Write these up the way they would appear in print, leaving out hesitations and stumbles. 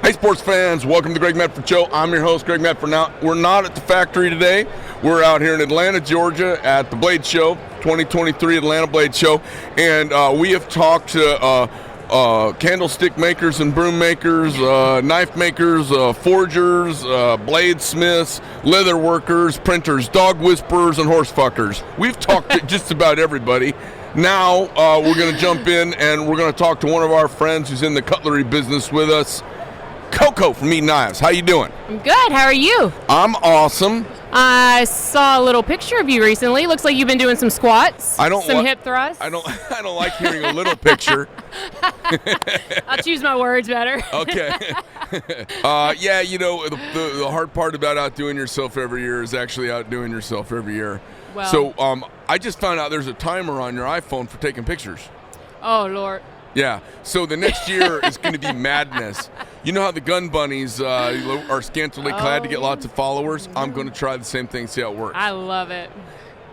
Hey, sports fans, welcome to the Greg Medford Show. I'm your host, Greg Medford. Now, we're not at the factory today. We're out here in Atlanta, Georgia at the Blade Show, 2023 Atlanta Blade Show. And we have talked to candlestick makers and broom makers, knife makers, forgers, bladesmiths, leather workers, printers, dog whisperers, and horse fuckers. We've talked to just about everybody. Now, we're going to jump in and we're going to talk to one of our friends who's in the cutlery business with us, Coco from EKnives. How you doing? I'm good. How are you? I'm awesome. I saw a little picture of you recently. Looks like you've been doing some squats, some hip thrusts. I don't like hearing a little picture. I'll choose my words better. Okay. Yeah, you know, the hard part about outdoing yourself every year is actually outdoing yourself every year. Well, So I just found out there's a timer on your iPhone for taking pictures. Oh, Lord. Yeah, so the next year is going to be madness. You know how the gun bunnies are scantily clad to get lots of followers? I'm going to try the same thing, see how it works. I love it.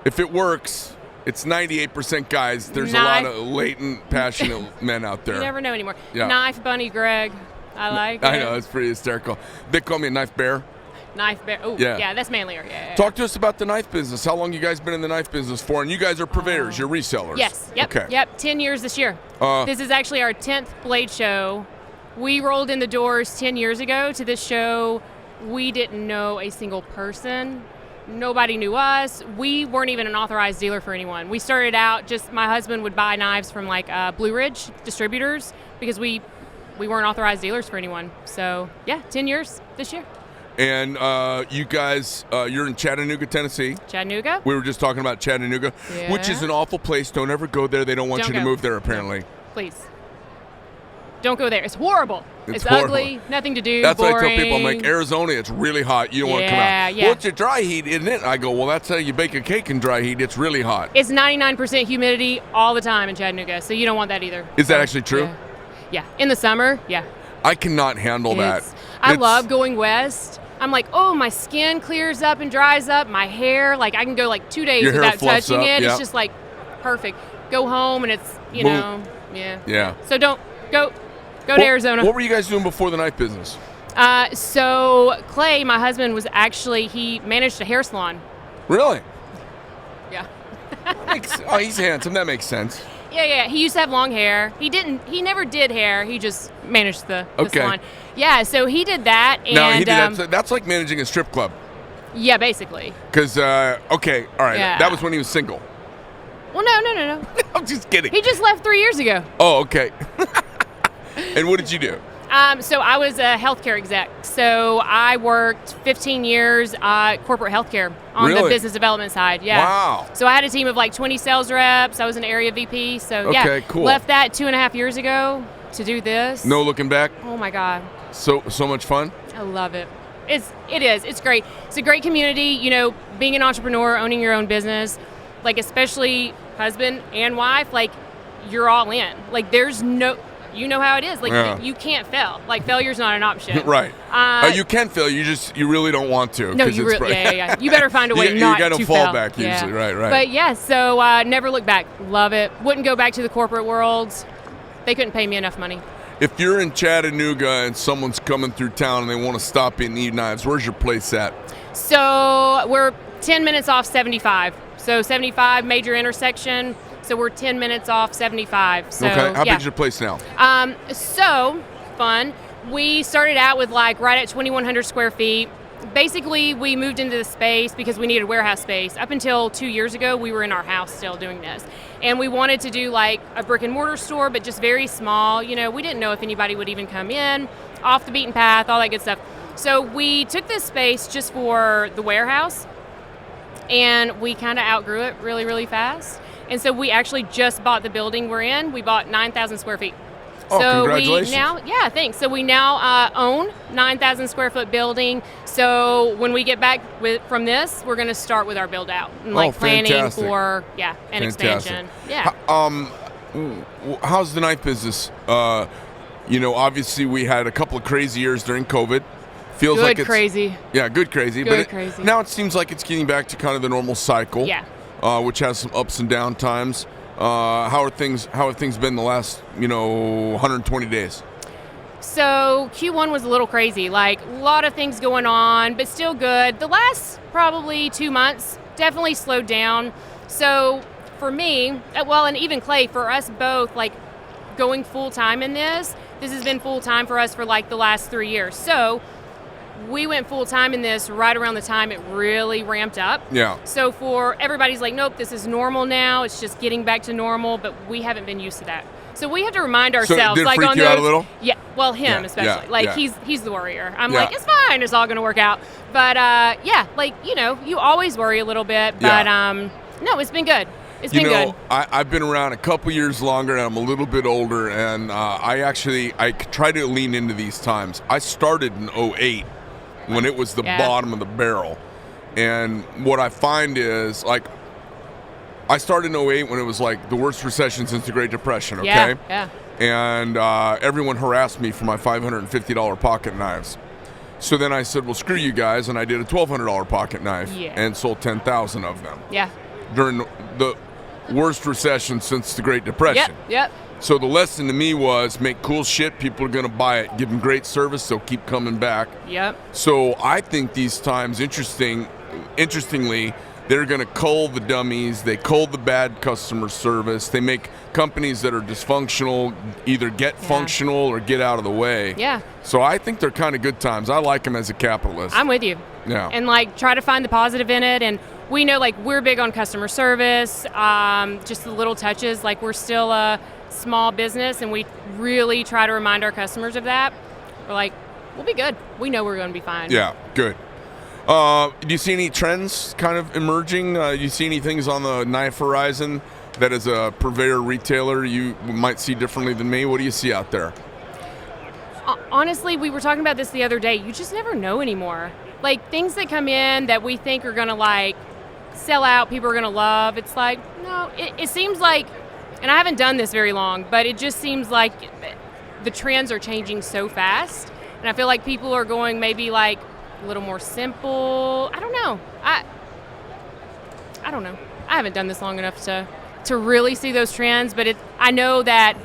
If it works, it's 98% guys. There's a lot of latent, passionate men out there. You never know anymore. Yeah. Knife bunny Greg. I like it. I know, it's pretty hysterical. They call me a knife bear. Knife bear. Oh, Yeah. yeah, that's manlier. Yeah. Talk to us about the knife business. How long you guys been in the knife business for? And you guys are purveyors, you're resellers. Yes. Yep. Okay. Yep. 10 years this year. This is actually our 10th Blade Show. We rolled in the doors 10 years ago to this show. We didn't know a single person. Nobody knew us. We weren't even an authorized dealer for anyone. We started out just, my husband would buy knives from like Blue Ridge distributors because we weren't authorized dealers for anyone. So yeah, 10 years this year. And you guys, you're in Chattanooga, Tennessee. Chattanooga? We were just talking about Chattanooga, which is an awful place. Don't ever go there. They don't want you to move there, apparently. No, please. Don't go there. It's horrible. It's horrible. Ugly. Nothing to do. That's boring. what I tell people. I'm like, Arizona, it's really hot. You don't want to come out. Yeah. Well, it's a dry heat, isn't it? I go, well, that's how you bake a cake in dry heat. It's really hot. It's 99% humidity all the time in Chattanooga, so you don't want that either. Is that actually true? Yeah. In the summer, yeah. I cannot handle that. I love going west. I'm like, oh, my skin clears up and dries up. My hair, like I can go like 2 days without touching it. Yeah. It's just like perfect. Go home and it's, you know, Yeah. So don't go to Arizona. What were you guys doing before the knife business? So Clay, my husband, was actually, he managed a hair salon. Really? Yeah. Oh, he's handsome. That makes sense. Yeah. He used to have long hair. He never did hair. He just managed the salon. Yeah, so he did that. And, no, he did that's like managing a strip club. Yeah, basically. Because, okay, all right. Yeah. That was when he was single. Well, no. I'm just kidding. He just left 3 years ago. Oh, okay. And what did you do? So I was a healthcare exec. So I worked 15 years corporate healthcare on the business development side. Yeah. Wow. So I had a team of like 20 sales reps. I was an area VP. So Okay, cool. Left that 2.5 years ago to do this. No looking back? Oh my God. So much fun? I love it. It is. It's great. It's a great community. You know, being an entrepreneur, owning your own business, like especially husband and wife, like you're all in. Like there's no, you know how it is. Like you can't fail. Like failure's not an option. Right. You can fail. You really don't want to. No, you really. Yeah. You better find a way not to fail. You got to fall back usually. Right. But yeah, so never look back. Love it. Wouldn't go back to the corporate world. They couldn't pay me enough money. If you're in Chattanooga and someone's coming through town and they want to stop in EKnives, where's your place at? So we're 10 minutes off 75. So 75 major intersection. So we're 10 minutes off 75. So, okay. How big's your place now? So fun. We started out with like right at 2,100 square feet. Basically, we moved into the space because we needed warehouse space. Up until 2 years ago, we were in our house still doing this. And we wanted to do like a brick and mortar store, but just very small. You know, we didn't know if anybody would even come in, off the beaten path, all that good stuff. So we took this space just for the warehouse, and we kind of outgrew it really, really fast. And so we actually just bought the building we're in. We bought 9,000 square feet. Oh, so congratulations. Thanks. So we now own 9,000 square foot building. So when we get back from this, we're going to start with our build out and planning for an expansion. Yeah. How's the knife business? You know, obviously we had a couple of crazy years during COVID. Feels like it's crazy. Yeah, good crazy. Good crazy. Now it seems like it's getting back to kind of the normal cycle. Yeah. Which has some ups and down times. How have things been the last 120 days? So Q1 was a little crazy, like a lot of things going on, but still good. The last probably 2 months definitely slowed down. So for me, well, and even Clay, for us both, like going full time in this has been full time for us for like the last 3 years. So we went full time in this right around the time it really ramped up. Yeah. So for everybody's like, nope, this is normal now. It's just getting back to normal, but we haven't been used to that. So we have to remind ourselves, did it like freak on you those. out a little? Yeah. Well, him Yeah, especially. yeah, like yeah. he's the worrier. I'm Yeah. like, it's fine. It's all going to work out. But yeah, like you always worry a little bit. But no, it's been good. It's been good. I've been around a couple years longer, and I'm a little bit older, and I try to lean into these times. I started in 2008 when it was the bottom of the barrel, and what I find is, like, I started in 2008 when it was like the worst recession since the Great Depression, okay? Yeah. And everyone harassed me for my $550 pocket knives. So then I said, well, screw you guys, and I did a $1,200 pocket knife and sold 10,000 of them. Yeah. During the worst recession since the Great Depression. Yep. So the lesson to me was make cool shit. People are going to buy it. Give them great service. They'll keep coming back. Yep. So I think these times, interestingly, they're going to cull the dummies. They cull the bad customer service. They make companies that are dysfunctional either get functional or get out of the way. Yeah. So I think they're kind of good times. I like them as a capitalist. I'm with you. Yeah. And like try to find the positive in it. And we know like we're big on customer service, just the little touches. Like we're still a small business and we really try to remind our customers of that. We're like, we'll be good. We know we're going to be fine. Yeah, good. Do you see any trends kind of emerging? Do you see any things on the knife horizon that as a purveyor retailer you might see differently than me? What do you see out there? Honestly, we were talking about this the other day. You just never know anymore. Like things that come in that we think are going to like sell out, people are going to love. It's like, no, it seems like, and I haven't done this very long, but it just seems like the trends are changing so fast. And I feel like people are going maybe like a little more simple. I don't know. I don't know. I haven't done this long enough to really see those trends, but I know that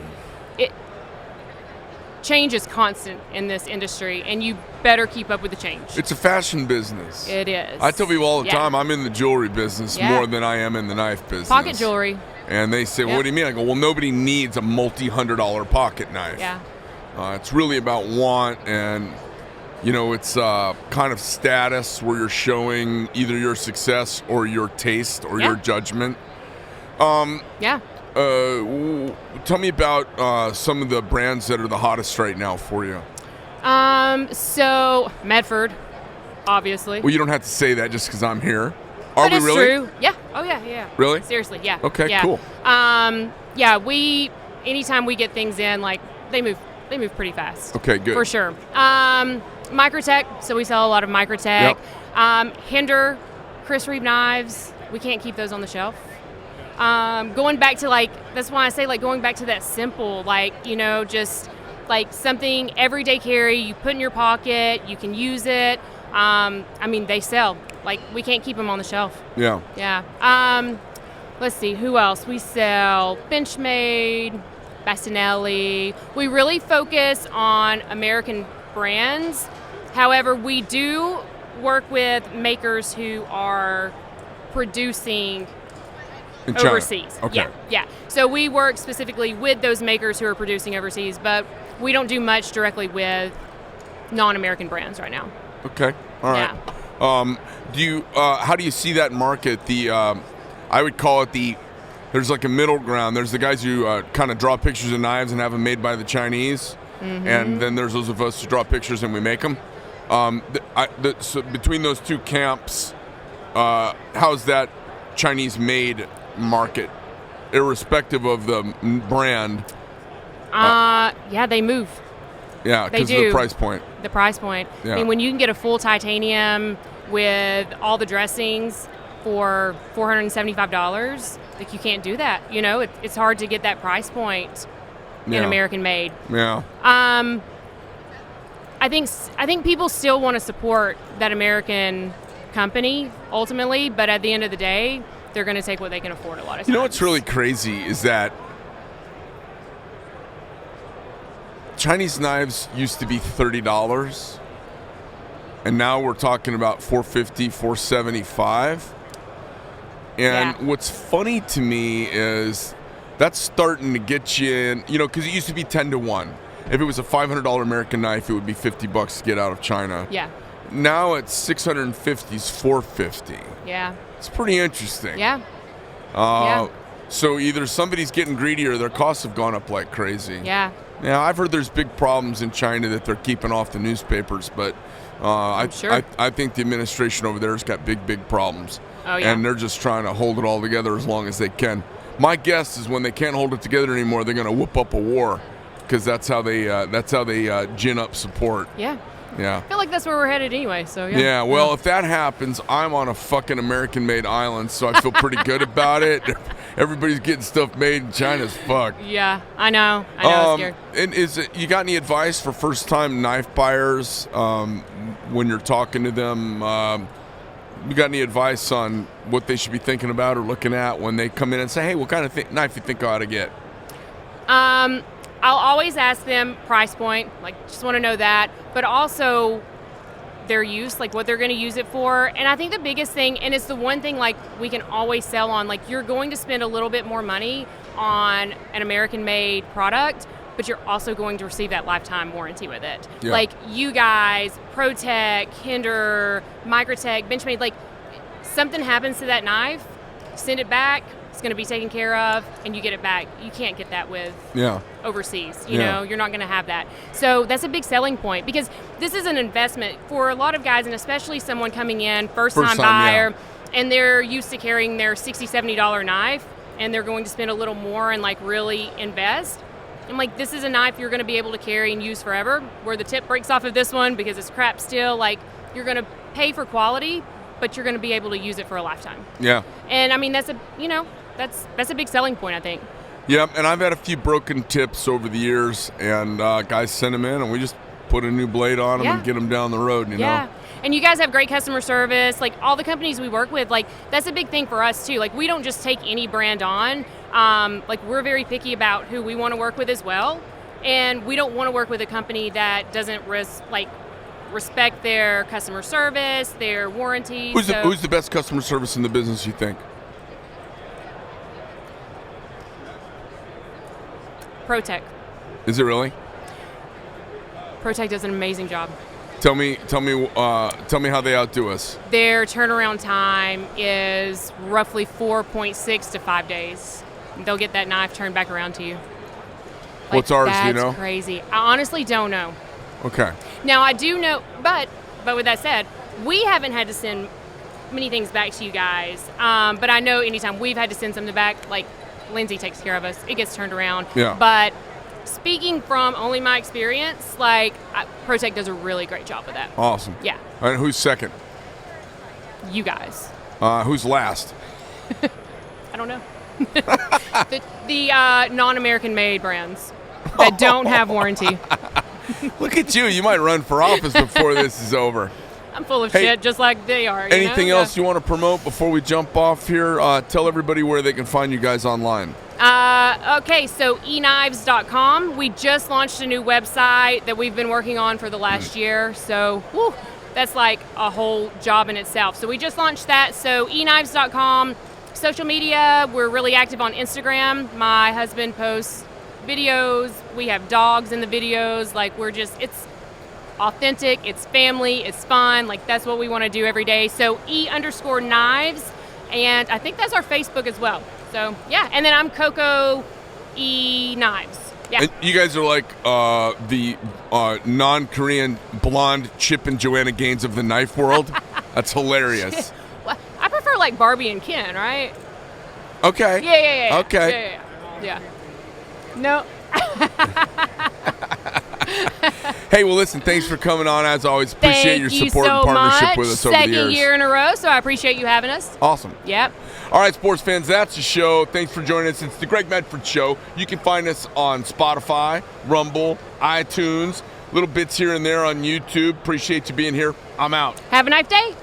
change is constant in this industry, and you better keep up with the change. It's a fashion business. It is. I tell people all the time, I'm in the jewelry business more than I am in the knife business. Pocket jewelry. And they say, well, what do you mean? I go, well, nobody needs a multi-$100 pocket knife. Yeah. It's really about want, and it's kind of status where you're showing either your success or your taste or your judgment. Tell me about some of the brands that are the hottest right now for you. So Medford, obviously. Well, you don't have to say that just because I'm here. But we it's really? True. Yeah. Oh yeah. Really? Seriously, yeah. Okay, cool. Anytime we get things in, like they move pretty fast. Okay, good. For sure. Microtech, so we sell a lot of Microtech. Yep. Hinder, Chris Reeve knives, we can't keep those on the shelf. Going back to that's why I say going back to that simple, just like something everyday carry, you put in your pocket, you can use it. They sell. We can't keep them on the shelf. Yeah. Yeah. Let's see, who else? We sell Benchmade, Bastinelli. We really focus on American brands. However, we do work with makers who are producing overseas. Okay. Yeah. So we work specifically with those makers who are producing overseas, but we don't do much directly with non-American brands right now. Okay. All right. Yeah. How do you see that market? I would call it there's like a middle ground. There's the guys who kind of draw pictures of knives and have them made by the Chinese. Mm-hmm. And then there's those of us who draw pictures and we make them. So between those two camps, how's that Chinese-made market, irrespective of the brand? They move. Yeah, because of the price point. The price point. Yeah. I mean, when you can get a full titanium with all the dressings for $475, you can't do that. It's hard to get that price point in American made. Yeah. I think people still want to support that American company ultimately, but at the end of the day, they're going to take what they can afford a lot of times. You know what's really crazy is that Chinese knives used to be $30, and now we're talking about $450, $475. And what's funny to me is that's starting to get you in, because it used to be 10 to 1. If it was a $500 American knife, it would be $50 to get out of China. Yeah. Now it's $650, $450. Yeah. It's pretty interesting. Yeah. So either somebody's getting greedy or their costs have gone up like crazy. Yeah. Yeah, I've heard there's big problems in China that they're keeping off the newspapers, but I think the administration over there has got big problems. Oh, yeah. And they're just trying to hold it all together as long as they can. My guess is when they can't hold it together anymore, they're going to whoop up a war, because that's how they gin up support. Yeah. Yeah. I feel like that's where we're headed anyway. So yeah. Yeah. Well, if that happens, I'm on a fucking American-made island, so I feel pretty good about it. Everybody's getting stuff made in China's fuck. Yeah, I know. I'm scared. And you got any advice for first-time knife buyers when you're talking to them? You got any advice on what they should be thinking about or looking at when they come in and say, "Hey, what kind of knife you think I ought to get?" I'll always ask them price point, like just want to know that, but also their use, like what they're going to use it for. And I think the biggest thing, and it's the one thing like we can always sell on, like you're going to spend a little bit more money on an American-made product, but you're also going to receive that lifetime warranty with it. Yeah. Like you guys, ProTech, Hinder, Microtech, Benchmade, like something happens to that knife, send it back, it's going to be taken care of, and you get it back. You can't get that with overseas. You know, you're not going to have that. So that's a big selling point, because this is an investment for a lot of guys, and especially someone coming in, first-time buyer, and they're used to carrying their $60, $70 knife, and they're going to spend a little more and like really invest. And like, this is a knife you're going to be able to carry and use forever, where the tip breaks off of this one because it's crap still. Like, you're going to pay for quality, but you're going to be able to use it for a lifetime. Yeah. And I mean, that's a big selling point, I think. Yeah, and I've had a few broken tips over the years, and guys send them in, and we just put a new blade on them and get them down the road, you know? And you guys have great customer service. Like, all the companies we work with, like, that's a big thing for us, too. Like, we don't just take any brand on. Like, we're very picky about who we want to work with as well. And we don't want to work with a company that doesn't respect their customer service, their warranty. Who's the best customer service in the business, you think? ProTech. Is it really? ProTech does an amazing job. Tell me how they outdo us. Their turnaround time is roughly 4.6 to 5 days. They'll get that knife turned back around to you. Like, what's ours, do you know? That's crazy. I honestly don't know. Okay. Now, I do know, but with that said, we haven't had to send many things back to you guys. But I know anytime we've had to send something back, like, Lindsay takes care of us. It gets turned around. Yeah. But speaking from only my experience, like, ProTech does a really great job with that. Awesome. Yeah. And who's second? You guys. Who's last? I don't know. the non-American made brands that don't have warranty. Look at you. You might run for office before this is over. I'm full of shit, just like they are. Anything else you want to promote before we jump off here? Tell everybody where they can find you guys online. Okay, so EKnives.com. We just launched a new website that we've been working on for the last year. So, that's like a whole job in itself. So we just launched that. So EKnives.com. Social media, we're really active on Instagram. My husband posts videos. We have dogs in the videos. Like, it's authentic, it's family, it's fun. Like, that's what we want to do every day. So E_knives, and I think that's our Facebook as well. So yeah, and then I'm Coco EKnives. Yeah. And you guys are like the non-Korean blonde Chip and Joanna Gaines of the knife world. That's hilarious. Well, I prefer like Barbie and Ken, right? Okay. Yeah. Okay. Yeah. No. Hey, well, listen, thanks for coming on. As always, appreciate your support and partnership with us over the years. Second year in a row, so I appreciate you having us. Awesome. Yep. All right, sports fans, that's the show. Thanks for joining us. It's the Greg Medford Show. You can find us on Spotify, Rumble, iTunes, little bits here and there on YouTube. Appreciate you being here. I'm out. Have a nice day.